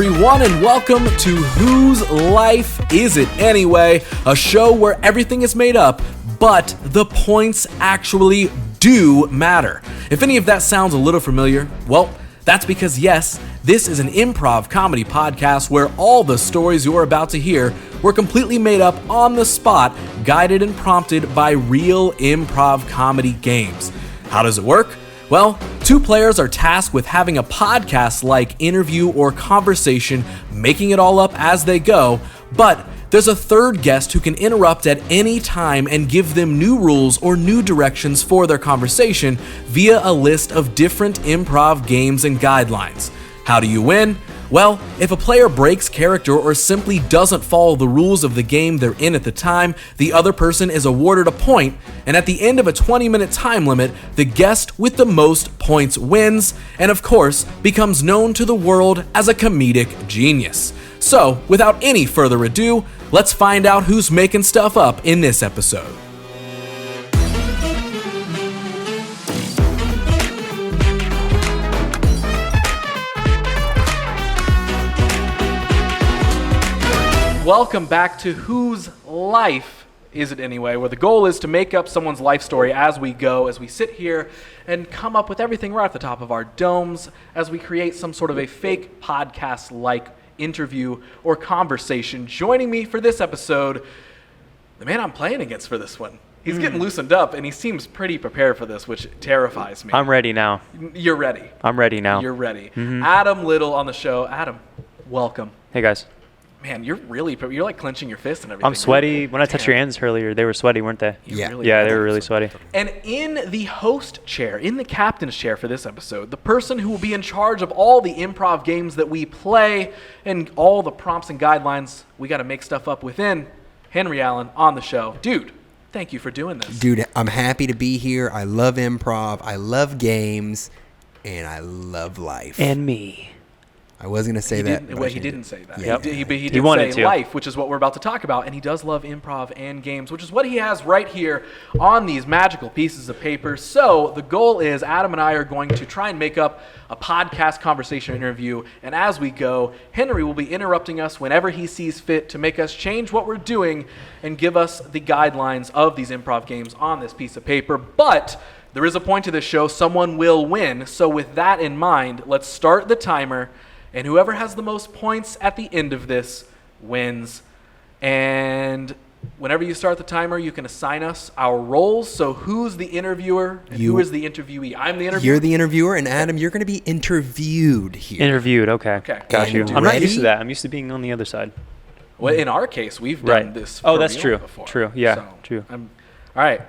everyone, and welcome to Whose Life Is It Anyway? A show where everything is made up, but the points actually do matter. If any of that sounds a little familiar, well, that's because yes, this is an improv comedy podcast where all the stories you're about to hear were completely made up on the spot, guided and prompted by real improv comedy games. How does it work? Well, two players are tasked with having a podcast-like interview or conversation, making it all up as they go, but there's a third guest who can interrupt at any time and give them new rules or new directions for their conversation via a list of different improv games and guidelines. How do you win? Well, if a player breaks character or simply doesn't follow the rules of the game they're in at the time, the other person is awarded a point, and at the end of a 20-minute time limit, the guest with the most points wins, and of course, becomes known to the world as a comedic genius. So, without any further ado, let's find out who's making stuff up in this episode. Welcome back to Whose Life Is It Anyway, where the goal is to make up someone's life story as we go, as we sit here and come up with everything right at the top of our domes, as we create some sort of a fake podcast-like interview or conversation. Joining me for this episode, the man I'm playing against for this one. He's getting loosened up, and he seems pretty prepared for this, which terrifies me. I'm ready now. You're ready. I'm ready now. You're ready. Adam Little on the show. Adam, welcome. Hey, guys. Man, you're like clenching your fist and everything. I'm sweaty. When I touched your hands earlier, they were sweaty, weren't they? Yeah, They were really sweaty. And in the host chair, in the captain's chair for this episode, the person who will be in charge of all the improv games that we play and all the prompts and guidelines we got to make stuff up within, Henry Allen on the show. Dude, thank you for doing this. Dude, I'm happy to be here. I love improv. I love games. And I love life. And me. I was going to say that. He didn't say that. Yep. He did wanted say to. life, which is what we're about to talk about. And he does love improv and games, which is what he has right here on these magical pieces of paper. So the goal is Adam and I are going to try and make up a podcast conversation interview. And as we go, Henry will be interrupting us whenever he sees fit to make us change what we're doing and give us the guidelines of these improv games on this piece of paper. But there is a point to this show. Someone will win. So with that in mind, let's start the timer. And whoever has the most points at the end of this wins. And whenever you start the timer, you can assign us our roles. So who's the interviewer and who is the interviewee? I'm the interviewer. You're the interviewer, and Adam, you're going to be interviewed here. Interviewed, okay. Okay. Got you. And I'm not ready? used to that. I'm used to being on the other side. Well, in our case, we've done this for that's real true. before. True, yeah, So, true. all right,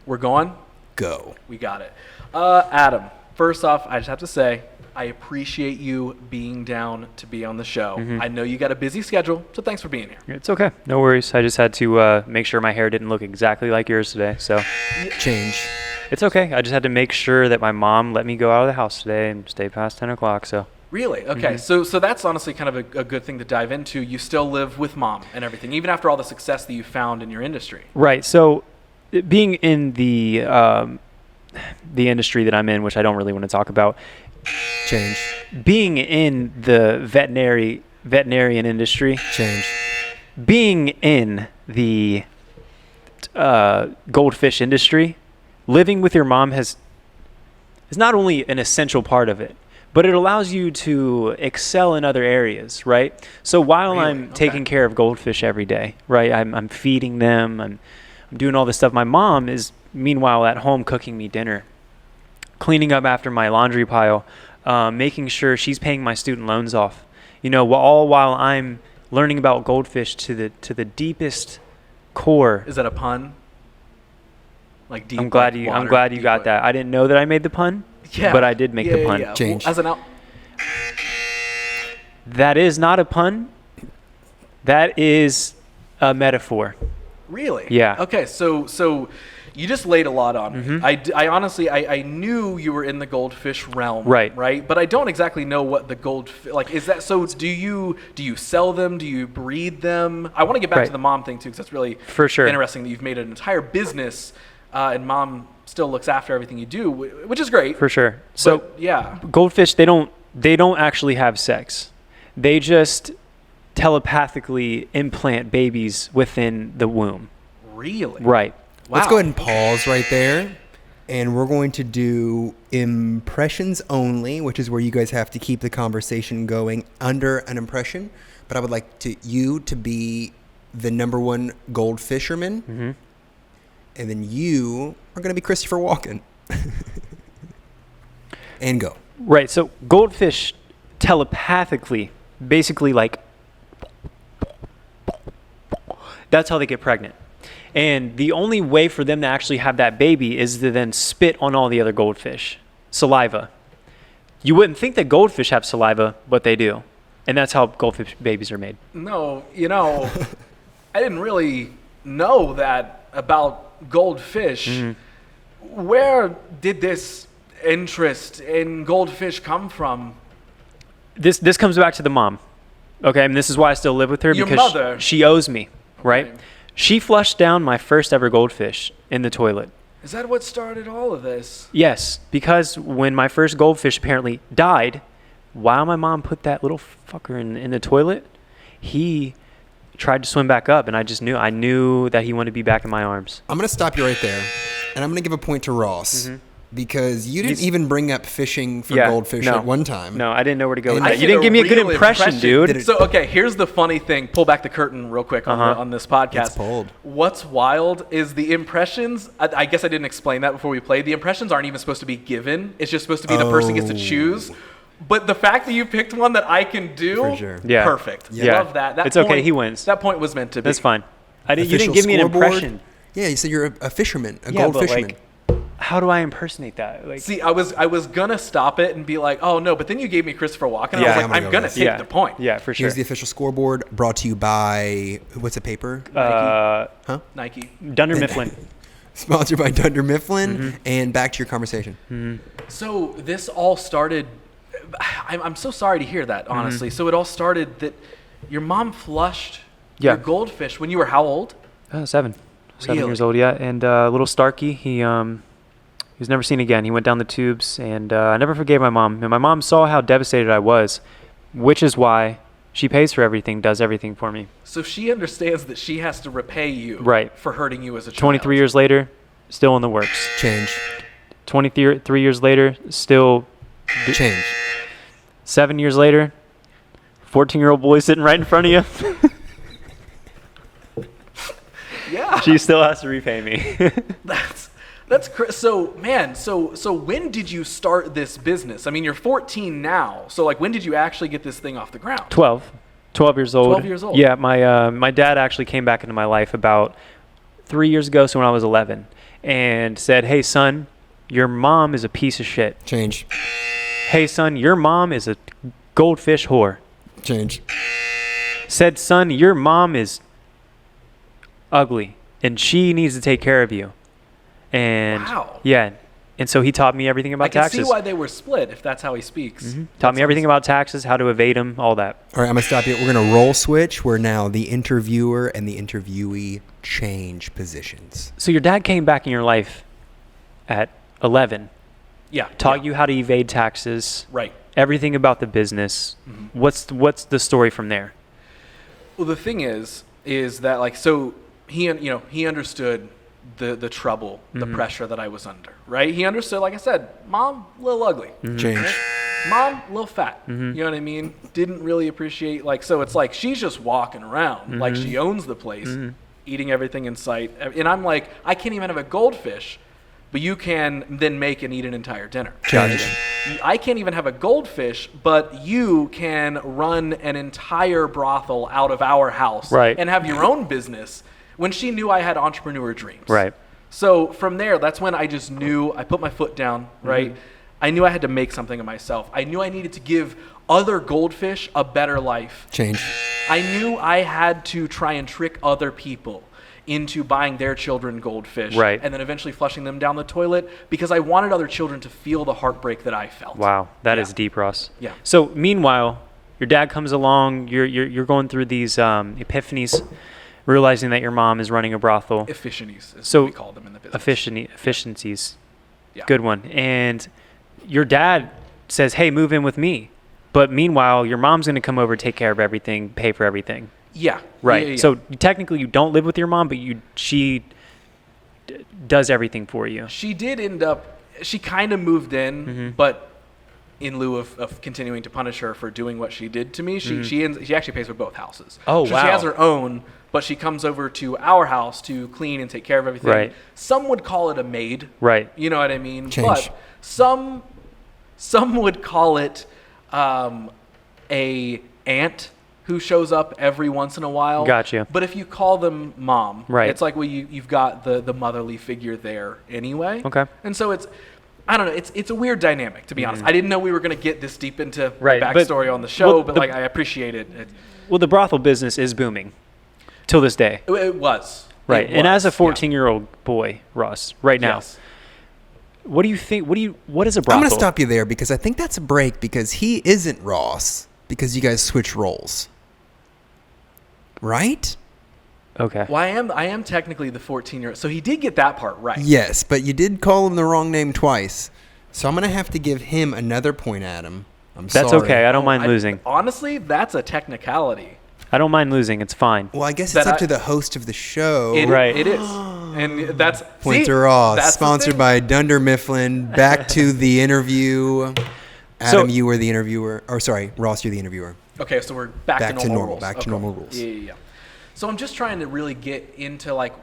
we're going. Go. We got it. Adam, first off, I just have to say, I appreciate you being down to be on the show. I know you got a busy schedule, so thanks for being here. It's okay. No worries. I just had to make sure my hair didn't look exactly like yours today. So Change. it's okay. I just had to make sure that my mom let me go out of the house today and stay past 10 o'clock. So Really? Okay. So that's honestly kind of a good thing to dive into. You still live with mom and everything, even after all the success that you found in your industry. Right. So being in the industry that I'm in, which I don't really want to talk about, Change. being in the veterinarian industry, Change. being in the goldfish industry, living with your mom is not only an essential part of it, but it allows you to excel in other areas, right? So while I'm taking care of goldfish every day, right, I'm feeding them, I'm doing all this stuff. My mom is meanwhile at home cooking me dinner, cleaning up after my laundry pile, making sure she's paying my student loans off. You know, all while I'm learning about goldfish to the deepest core. Is that a pun? Like deep. I'm glad you got that. I didn't know that I made the pun. Yeah. But I did make the pun. Yeah. Change. Well, That is not a pun. That is a metaphor. Really? Yeah. Okay. So you just laid a lot on me. I honestly knew you were in the goldfish realm. Right. Right. But I don't exactly know what the is that. So do you sell them? Do you breed them? I want to get back to the mom thing too, because that's really For sure. interesting that you've made an entire business, and mom still looks after everything you do, which is great. For sure. So But, yeah. goldfish, they don't actually have sex. They just telepathically implant babies within the womb. Really? Right. Wow. Let's go ahead and pause right there. And we're going to do impressions only, which is where you guys have to keep the conversation going under an impression. But I would like you to be the number one gold fisherman. Mm-hmm. And then you are going to be Christopher Walken. And go. Right. So goldfish telepathically, basically like, that's how they get pregnant. And the only way for them to actually have that baby is to then spit on all the other goldfish. Saliva. You wouldn't think that goldfish have saliva, but they do. And that's how goldfish babies are made. No, I didn't really know that about goldfish. Mm-hmm. Where did this interest in goldfish come from? This comes back to the mom. Okay, and this is why I still live with her. Your because mother. She owes me, right? Okay. She flushed down my first ever goldfish in the toilet. Is that what started all of this? Yes, because when my first goldfish apparently died, while my mom put that little fucker in the toilet, he tried to swim back up, and I knew that he wanted to be back in my arms. I'm going to stop you right there, and I'm going to give a point to Ross. Mm-hmm. Because you didn't even bring up fishing for goldfish at one time. No, I didn't know where to go with And that. You didn't give me a good impression, dude. So, okay, here's the funny thing. Pull back the curtain real quick on this podcast. It's pulled. What's wild is the impressions. I guess I didn't explain that before we played. The impressions aren't even supposed to be given. It's just supposed to be the person gets to choose. But the fact that you picked one that I can do, for sure. Yeah. Perfect. Yeah. Love that. It's okay. He wins. That point was meant to be. That's fine. You Official didn't give me an scoreboard. impression. Yeah, you said you're a fisherman, a gold fisherman. Like, how do I impersonate that? Like, see, I was gonna stop it and be like, oh no, but then you gave me Christopher Walken. Yeah, I was like, I'm gonna take the point. Yeah, for sure. Here's the official scoreboard brought to you by what's the paper? Nike. Dunder Mifflin. Sponsored by Dunder Mifflin. Mm-hmm. And back to your conversation. Mm-hmm. So this all started. I'm so sorry to hear that, honestly. So it all started that your mom flushed your goldfish when you were how old? 7 Really? years old, yeah. And little Starkey, he was never seen again. He went down the tubes, and I never forgave my mom. And my mom saw how devastated I was, which is why she pays for everything, does everything for me. So she understands that she has to repay you for hurting you as a child. 23 years later, still in the works. Change. 23 years later, still... Change. 7 years later, 14-year-old boy sitting right in front of you. Yeah. She still has to repay me. So man, so when did you start this business? I mean, you're 14 now. So like, when did you actually get this thing off the ground? 12 years old. 12 years old. Yeah, my dad actually came back into my life about 3 years ago, so when I was 11, and said, "Hey son, your mom is a piece of shit." Change. "Hey son, your mom is a goldfish whore." Change. Said, "Son, your mom is ugly, and she needs to take care of you." And wow. Yeah, and so he taught me everything about taxes. I can see why they were split if that's how he speaks. Mm-hmm. Taught me everything about taxes, how to evade them, all that. All right, I'm going to stop you. We're going to role switch where now the interviewer and the interviewee change positions. So your dad came back in your life at 11. Yeah. Taught you how to evade taxes. Right. Everything about the business. Mm-hmm. What's the story from there? Well, the thing is that like, so he understood the trouble, the pressure that I was under, right? He understood, like I said, mom, a little ugly. Mm-hmm. Change. Right? Mom, a little fat. You know what I mean? Didn't really appreciate, like, so it's like she's just walking around like she owns the place, eating everything in sight. And I'm like, I can't even have a goldfish, but you can then make and eat an entire dinner. Change. I can't even have a goldfish, but you can run an entire brothel out of our house and have your own business. When she knew I had entrepreneur dreams. Right. So from there, that's when I just knew, I put my foot down, right? I knew I had to make something of myself. I knew I needed to give other goldfish a better life. Change. I knew I had to try and trick other people into buying their children goldfish. Right. And then eventually flushing them down the toilet because I wanted other children to feel the heartbreak that I felt. Wow, that is deep, Ross. Yeah. So meanwhile, your dad comes along, you're going through these epiphanies, realizing that your mom is running a brothel. Efficiencies is So what we call them in the business. Efficiencies. Yeah. Good one. And your dad says, "Hey, move in with me." But meanwhile, your mom's going to come over, take care of everything, pay for everything. Yeah. Right. Yeah. So technically you don't live with your mom, but she does everything for you. She did end up, she kind of moved in, but in lieu of continuing to punish her for doing what she did to me, she actually pays for both houses. Oh, so wow. She has her own, but she comes over to our house to clean and take care of everything. Right. Some would call it a maid. Right. You know what I mean? Change. But some would call it a aunt who shows up every once in a while. Gotcha. But if you call them mom, right. it's like, well, you've got the motherly figure there anyway. Okay. And so I don't know, it's a weird dynamic, to be honest. I didn't know we were going to get this deep into Right, the but- backstory on the show, well, but the- like I appreciate it. Well, the brothel business is booming till this day. It was. Right. It And as a was, yeah. 14-year-old boy, Ross, right now, Yes. what do you think? What is a brothel? I'm going to stop you there because I think that's a break because he isn't Ross because you guys switch roles. Right? Okay. Well, I am technically the 14-year-old, so he did get that part right. Yes, but you did call him the wrong name twice. So I'm going to have to give him another point, Adam. I'm That's sorry. okay. I don't mind losing. Honestly, that's a technicality. I don't mind losing. It's fine. Well, I guess That it's up I- to the host of the show. Right. It is. And that's Point see, to Ross. that's the Sponsored thing. by Dunder Mifflin. Back to the interview. Adam, you were the interviewer. Or sorry, Ross, you're the interviewer. Okay, so we're back to normal rules. Back to Okay. normal rules. Yeah. So I'm just trying to really get into like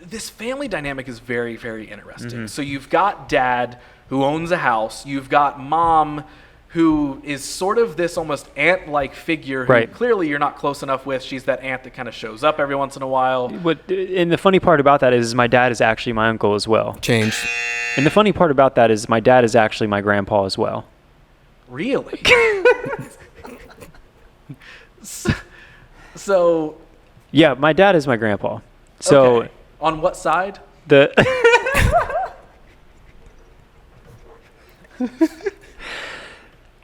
this family dynamic is very, very interesting. So you've got dad who owns a house. You've got mom who is sort of this almost aunt-like figure who Right. clearly you're not close enough with. She's that aunt that kind of shows up every once in a while. And the funny part about that is my dad is actually my uncle as well. Change. And the funny part about that is my dad is actually my grandpa as well. Really? so Yeah, my dad is my grandpa. So okay. On what side? the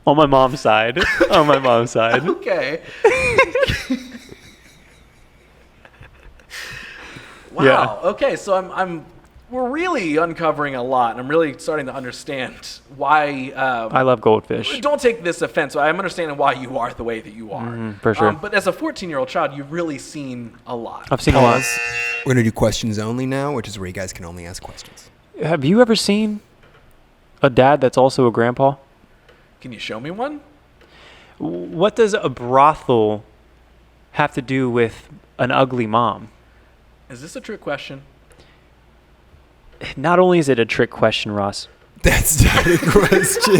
on my mom's side. On my mom's side. Okay. Wow. Yeah. Okay, so we're really uncovering a lot, and I'm really starting to understand why. I love Goldfish. Don't take this offense. I'm understanding why you are the way that you are. For sure. But as a 14-year-old child, you've really seen a lot. I've seen a lot. Pause. We're going to do questions only now, which is where you guys can only ask questions. Have you ever seen a dad that's also a grandpa? Can you show me one? What does a brothel have to do with an ugly mom? Is this a trick question? Not only is it a trick question, Ross. That's not a question.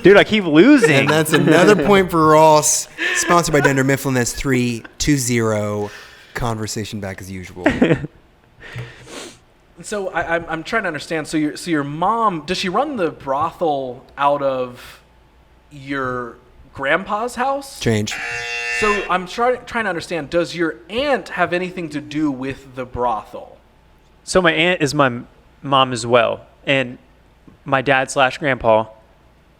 Dude, I keep losing. And that's another point for Ross. Sponsored by Dunder Mifflin. That's 3-2-0. Conversation back as usual. So I'm trying to understand. So your mom, does she run the brothel out of your grandpa's house? Change. So I'm trying to understand. Does your aunt have anything to do with the brothel? So my aunt is my mom as well. And my dad/grandpa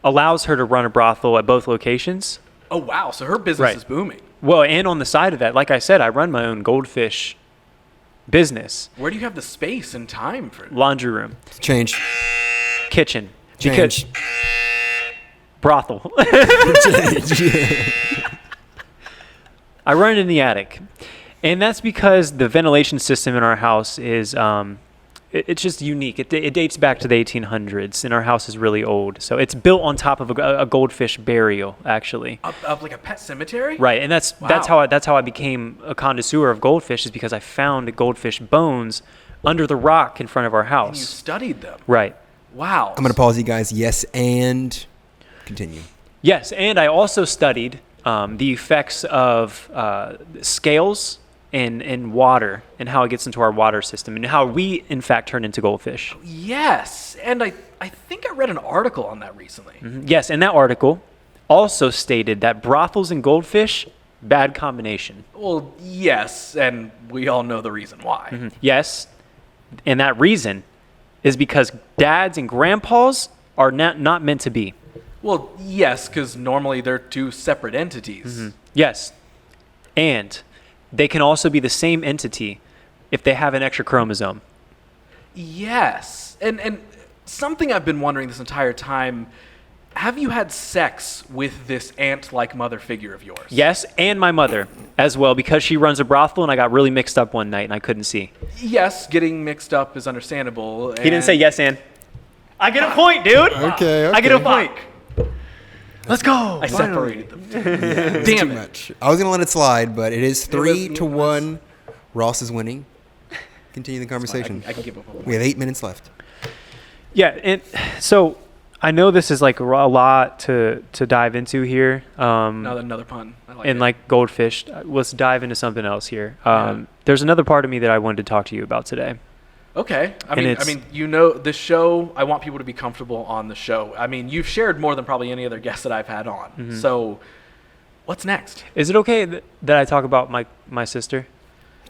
allows her to run a brothel at both locations. Oh wow! So her business Right. is booming. Well, and on the side of that, like I said, I run my own Goldfish business. Where do you have the space and time for? Laundry room, Change. kitchen, Change. brothel. Change. I run it in the attic. And that's because the ventilation system in our house is, it's just unique. It dates back to the 1800s, and our house is really old. So it's built on top of a goldfish burial, actually. Up like a pet cemetery? Right, and that's Wow. how I became a connoisseur of goldfish, is because I found goldfish bones under the rock in front of our And you house. studied them. Right. Wow. I'm going to pause you guys. Yes, and continue. Yes, and I also studied the effects of scales in water and how it gets into our water system and how we, in fact, turn into goldfish. Yes, and I think I read an article on that recently. Yes, and that article also stated that brothels and goldfish, bad combination. Well, yes, and we all know the reason why. Yes, and that reason is because dads and grandpas are not meant to be. Well, yes, because normally they're two separate entities. Yes, and they can also be the same entity if they have an extra chromosome. Yes, and something I've been wondering this entire time, have you had sex with this ant-like mother figure of yours? Yes, and my mother as well, because she runs a brothel, and I got really mixed up one night and I couldn't see. Yes, getting mixed up is understandable. He didn't say yes, and. I get a point, dude. Okay. I get a point. Let's go. I separated them. Damn Damn too it. much. I was gonna let it slide, but it is 3-1. it was- Ross is winning. Continue the conversation. I can give up a We have 8 minutes left. Yeah, and so I know this is like a lot to dive into here. another pun. I like And it. like Goldfish, let's dive into something else here. Yeah. There's another part of me that I wanted to talk to you about today. Okay. I And mean, you know, the show, I want people to be comfortable on the show. I mean, you've shared more than probably any other guest that I've had on. Mm-hmm. So what's next? Is it okay that I talk about my sister?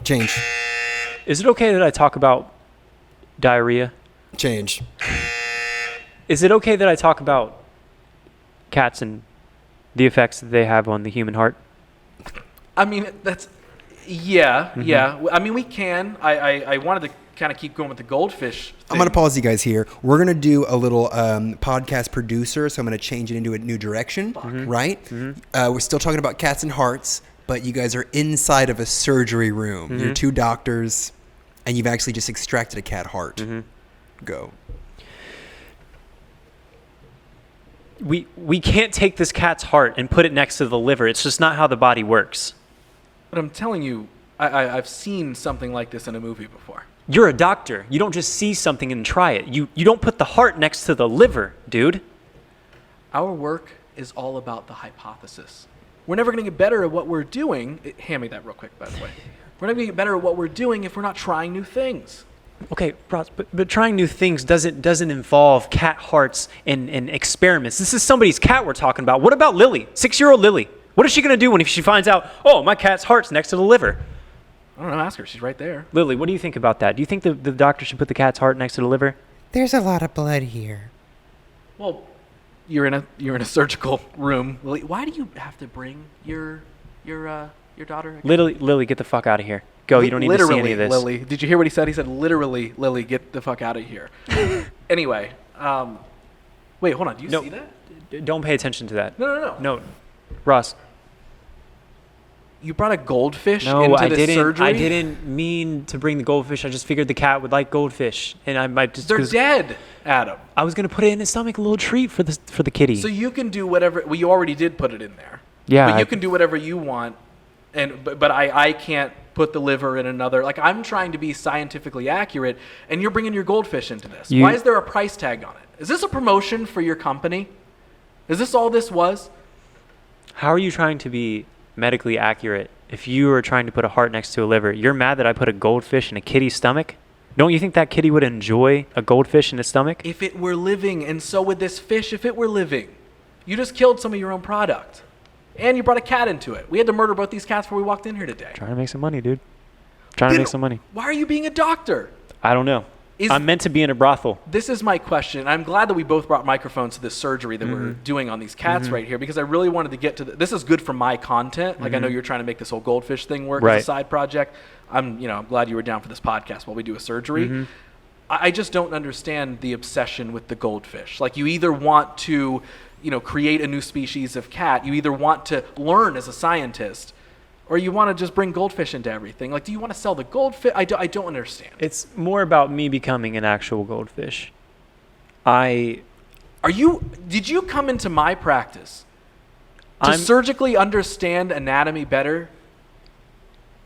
Change. Is it okay that I talk about diarrhea? Change. Is it okay that I talk about cats and the effects that they have on the human heart? I mean, that's, yeah. I mean, we can. I wanted to kind of keep going with the goldfish thing. I'm going to pause you guys here. We're going to do a little podcast producer, so I'm going to change it into a new direction, right? We're still talking about cats and hearts, but you guys are inside of a surgery room. You're 2 doctors, and you've actually just extracted a cat heart. Go. We can't take this cat's heart and put it next to the liver. It's just not how the body works. But I'm telling you, I've seen something like this in a movie before. You're a doctor. You don't just see something and try it. You don't put the heart next to the liver, dude. Our work is all about the hypothesis. We're never going to get better at what we're doing. Hand me that real quick, by the way. We're never going to get better at what we're doing if we're not trying new things. Okay, Ross, but trying new things doesn't involve cat hearts and experiments. This is somebody's cat we're talking about. What about Lily, 6-year-old Lily? What is she going to do when if she finds out, oh, my cat's heart's next to the liver? I don't know. Ask her. She's right there. Lily, what do you think about that? Do you think the doctor should put the cat's heart next to the liver? There's a lot of blood here. Well, you're in a surgical room. Lily, why do you have to bring your daughter again? Lily, get the fuck out of here. Go. You don't need to see any of this. Lily. Did you hear what he said? He said, literally, Lily, get the fuck out of here. Anyway, wait, hold on. Do you see that? Don't pay attention to that. No. No, Ross. You brought a goldfish No, into I the didn't. surgery? I didn't mean to bring the goldfish. I just figured the cat would like goldfish, and I might just. They're dead, Adam. I was gonna put it in his stomach, a little treat for the kitty. So you can do whatever. Well, you already did put it in there. Yeah, But you can do whatever you want, but I can't put the liver in another. Like, I'm trying to be scientifically accurate, and you're bringing your goldfish into this. Why is there a price tag on it? Is this a promotion for your company? Is this all this was? How are you trying to be medically accurate if you are trying to put a heart next to a liver? You're mad that I put a goldfish in a kitty's stomach? Don't you think that kitty would enjoy a goldfish in its stomach? If it were living, and so would this fish if it were living. You just killed some of your own product. And you brought a cat into it. We had to murder both these cats before we walked in here today. Trying to make some money, dude. Trying to Then make some money. Why are you being a doctor? I don't know. I'm meant to be in a brothel. This is my question. I'm glad that we both brought microphones to this surgery that we're doing on these cats right here, because I really wanted to get to this is good for my content. Like, I know you're trying to make this whole goldfish thing work as a side project. I'm glad you were down for this podcast while we do a surgery. I just don't understand the obsession with the goldfish. Like, you either want to, create a new species of cat, you either want to learn as a scientist, or you want to just bring goldfish into everything. Like, do you want to sell the goldfish? I don't understand. It's more about me becoming an actual goldfish. Did you come into my practice to surgically understand anatomy better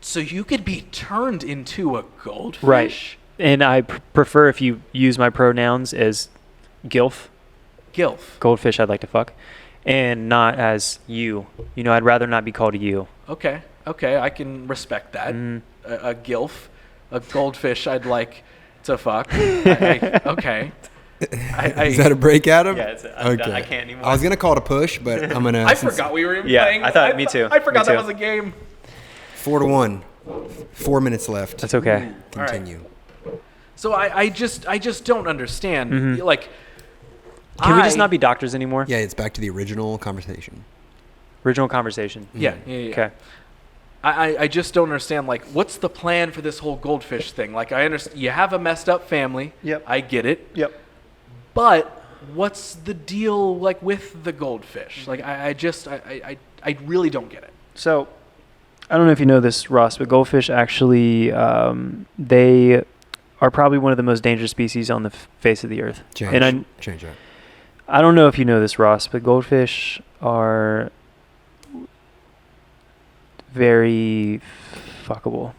so you could be turned into a goldfish? Right. And I prefer if you use my pronouns as gilf. Gilf. Goldfish I'd like to fuck. And not as you. I'd rather not be called a you. Okay, I can respect that. A gilf, a goldfish I'd like to fuck. Okay. Is that a break, Adam? Yeah, I'm done. I can't anymore. I was going to call it a push, but I'm going to... I forgot we were even playing. I thought, me too. I forgot Me that too. was a game. 4-1. 4 minutes left. That's okay. Continue. So I just don't understand. Like, Can we just not be doctors anymore? Yeah, it's back to the original conversation. Original conversation. Yeah. Okay. I just don't understand, like, what's the plan for this whole goldfish thing? Like, I understand you have a messed up family. Yep. I get it. Yep. But what's the deal like with the goldfish? Like I really don't get it. So, I don't know if you know this, Ross, but goldfish actually, they are probably one of the most dangerous species on the face of the earth. Change that. I don't know if you know this, Ross, but goldfish are very fuckable.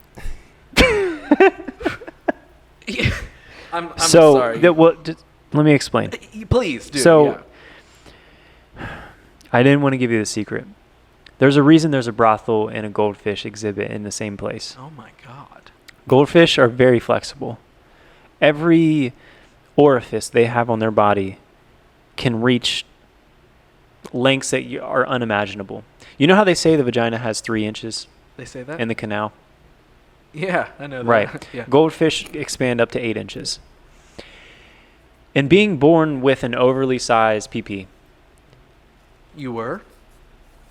I'm sorry. Let me explain. Please do. So, I didn't want to give you the secret. There's a reason there's a brothel and a goldfish exhibit in the same place. Oh my God. Goldfish are very flexible. Every orifice they have on their body can reach lengths that are unimaginable. You know how they say the vagina has 3 inches They say that? in the canal? Yeah, I know that. Right. Yeah. Goldfish expand up to 8 inches. And being born with an overly sized pee-pee, You were?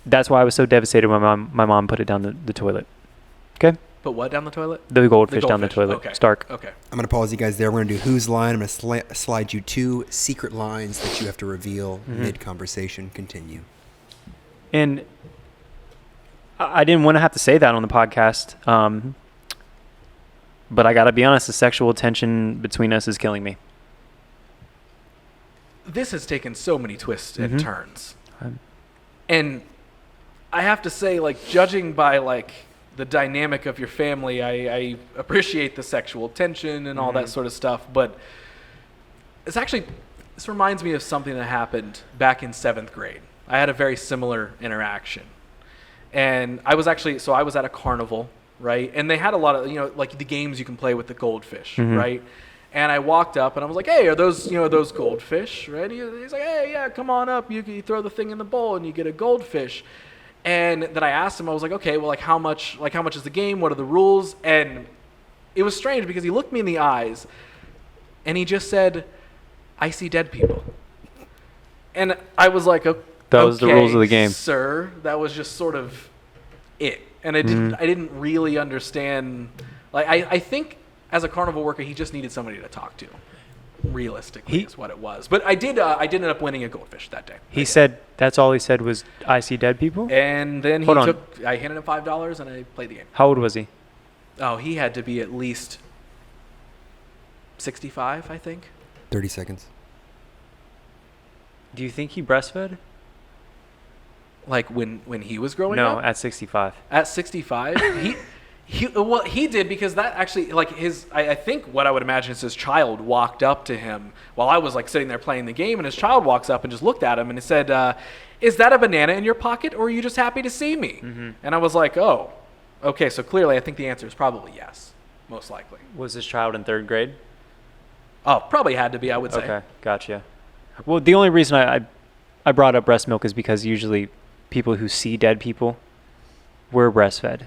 that's why I was so devastated when my mom put it down the toilet. Okay? But what down the toilet? The goldfish down the goldfish. toilet. Okay. Stark. Okay. I'm going to pause you guys there. We're going to do Who's Line. I'm going to slide you 2 secret lines that you have to reveal mid-conversation. Continue. And I didn't want to have to say that on the podcast, but I got to be honest, the sexual tension between us is killing me. This has taken so many twists and turns. Um, And I have to say, like, judging by, like, the dynamic of your family, I appreciate the sexual tension and all that sort of stuff, but this reminds me of something that happened back in 7th grade. I had a very similar interaction. And I was at a carnival, right? And they had a lot of, like the games you can play with the goldfish, right? And I walked up and I was like, hey, are those goldfish, right? He's like, hey, yeah, come on up. You throw the thing in the bowl and you get a goldfish. And then I asked him, I was like, okay, well, how much is the game? What are the rules? And it was strange because he looked me in the eyes and he just said, I see dead people. And I was like, okay, That was the rules of the game. Sir, that was just sort of it. And I didn't really understand. Like, I think as a carnival worker, he just needed somebody to talk to. Realistically, is what it was. But I did end up winning a goldfish that day. He said, that's all he said was, I see dead people? And then I handed him $5 and I played the game. How old was he? Oh, he had to be at least 65, I think. 30 seconds. Do you think he breastfed? Like when he was growing No, up? at 65. At 65? He did, because that actually, like, I think what I would imagine is his child walked up to him while I was, like, sitting there playing the game, and his child walks up and just looked at him and he said, is that a banana in your pocket, or are you just happy to see me? And I was like, oh, okay, so clearly I think the answer is probably yes, most likely. Was this child in 3rd grade? Oh, probably had to be, I would say. Okay, gotcha. Well, the only reason I brought up breast milk is because usually people who see dead people were breastfed.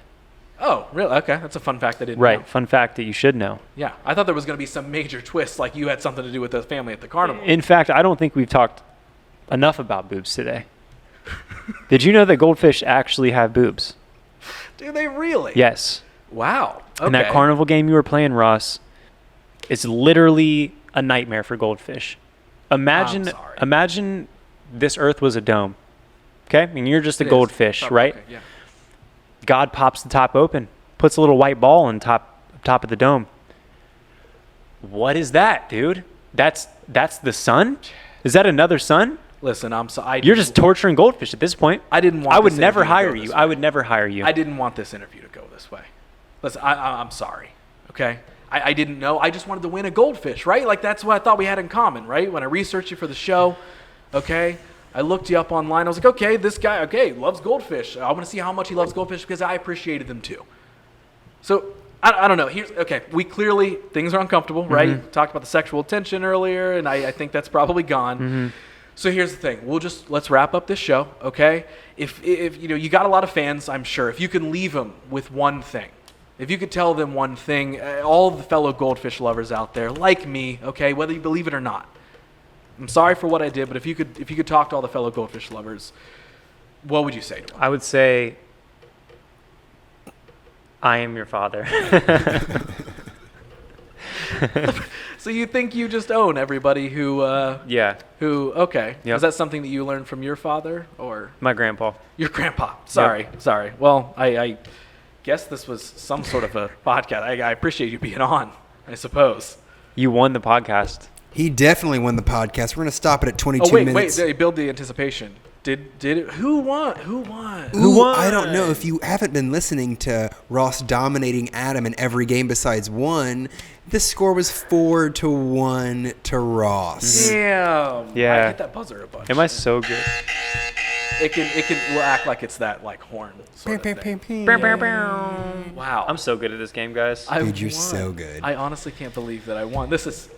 Oh, really? Okay, that's a fun fact I didn't know. Right, fun fact that you should know. Yeah, I thought there was going to be some major twist, like you had something to do with the family at the carnival. In fact, I don't think we've talked enough about boobs today. Did you know that goldfish actually have boobs? Do they really? Yes. Wow. Okay. And that carnival game you were playing, Ross, is literally a nightmare for goldfish. Imagine this earth was a dome. Okay? I mean, you're just a goldfish, right? Okay, yeah. God pops the top open, puts a little white ball on top of the dome. What is that, dude? That's the sun? Is that another sun? Listen, I'm sorry. You're just torturing goldfish at this point. I didn't want. I would this never interview to hire go you. this I way. would never hire you. I didn't want this interview to go this way. Listen, I'm sorry. Okay, I didn't know. I just wanted to win a goldfish, right? Like, that's what I thought we had in common, right? When I researched you for the show, okay, I looked you up online. I was like, okay, this guy, loves goldfish. I want to see how much he loves goldfish because I appreciated them too. So I don't know. We clearly, things are uncomfortable, right? We talked about the sexual tension earlier, and I think that's probably gone. So here's the thing. Let's wrap up this show, okay? If you got a lot of fans, I'm sure. If you can leave them with one thing, if you could tell them one thing, all the fellow goldfish lovers out there, like me, okay, whether you believe it or not, I'm sorry for what I did, but if you could talk to all the fellow goldfish lovers, what would you say to them? I would say, I am your father. So you think you just own everybody who? Yeah. Who? Okay. Yep. Is that something that you learned from your father or My grandpa. your grandpa? Sorry. Well, I guess this was some sort of a podcast. I appreciate you being on, I suppose. You won the podcast. He definitely won the podcast. We're going to stop it at 22 Oh, wait, minutes. they build the anticipation. Did it? Who won? Who won? Ooh, won? I don't know. If you haven't been listening to Ross dominating Adam in every game besides one, the score was 4-1 to Ross. Damn. Yeah. I hit that buzzer a bunch. Am I so good? We'll act like it's that like horn sort of thing. Wow. I'm so good at this game, guys. Dude, you're won. so good. I honestly can't believe that I won. Just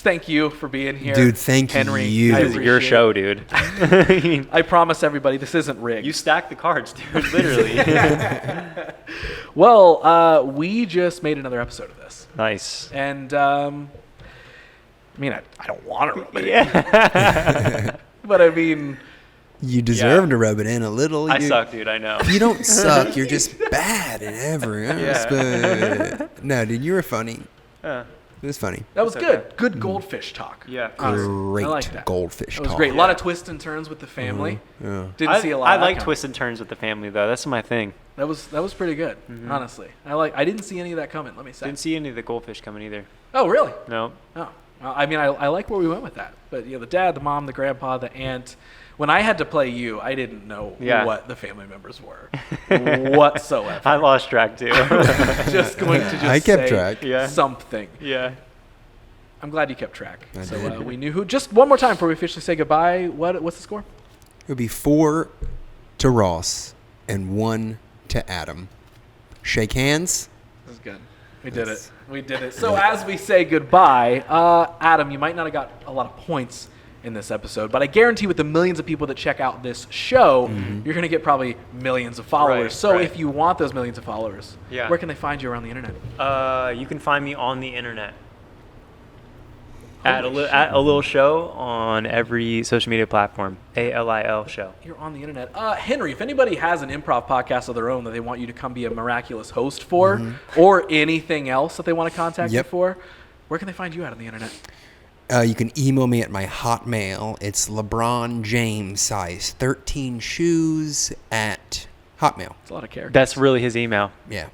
thank you for being here. Dude, thank Henry, you. I This is your appreciate show, it. dude. I promise everybody this isn't rigged. You stack the cards, dude, literally. Well, we just made another episode of this. Nice. And, I don't want to rub it in. Yeah. But I mean, You deserve to rub it in a little. I suck, dude, I know. You don't suck. You're just bad in every aspect. No, dude, you were funny. It was funny. that was It's good. okay. Good goldfish talk. Yeah. Honestly. Great I like that. goldfish It was talk. great. A lot of twists and turns with the family. Yeah. Didn't see a lot I of that like coming. twists and turns with the family, though. That's my thing. That was pretty good, honestly. I didn't see any of that coming, let me say. Didn't see any of the goldfish coming either. Oh, really? No. Oh. Well, I like where we went with that. But, the dad, the mom, the grandpa, the aunt. When I had to play you, I didn't know what the family members were whatsoever. I lost track, too. Just going to just I kept say track. Yeah. something. Yeah. I'm glad you kept track. I So did. we knew who. Just one more time before we officially say goodbye. What's the score? It would be 4 to Ross and 1 to Adam. Shake hands. This is good. We did it. We did it. So as we say goodbye, Adam, you might not have got a lot of points in this episode, but I guarantee with the millions of people that check out this show, you're going to get probably millions of followers. Right, so right. if you want those millions of followers, Yeah. where can they find you around the internet? You can find me on the internet. Holy At a little show on every social media platform. ALIL show. You're on the internet. Henry, if anybody has an improv podcast of their own that they want you to come be a miraculous host for, or anything else that they want to contact you for, where can they find you out on the internet? You can email me at my Hotmail. It's LeBron James size 13 shoes at Hotmail. It's a lot of characters. That's really his email. Yeah.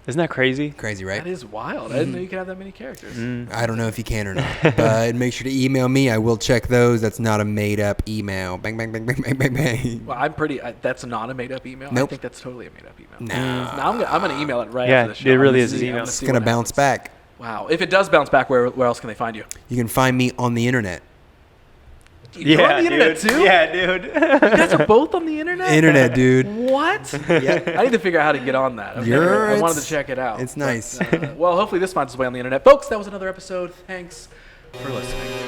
Isn't that crazy? Crazy, right? That is wild. I didn't know you could have that many characters. I don't know if you can or not, but make sure to email me. I will check those. That's not a made-up email. Bang, bang, bang, bang, bang, bang, bang. Well, that's not a made-up email. I Nope. think that's totally a made-up email. Nah. No, I'm gonna email it right Yeah, after the show. it I'm really gonna is his see- email. I'm It's see going to what bounce happens. back. Wow. If it does bounce back, where else can they find you? You can find me on the internet. You're on the internet too? Yeah, dude. You guys are both on the internet? Internet, dude. What? Yeah. I need to figure out how to get on that. I wanted to check it out. It's nice. Well, hopefully this finds its way on the internet. Folks, that was another episode. Thanks for listening.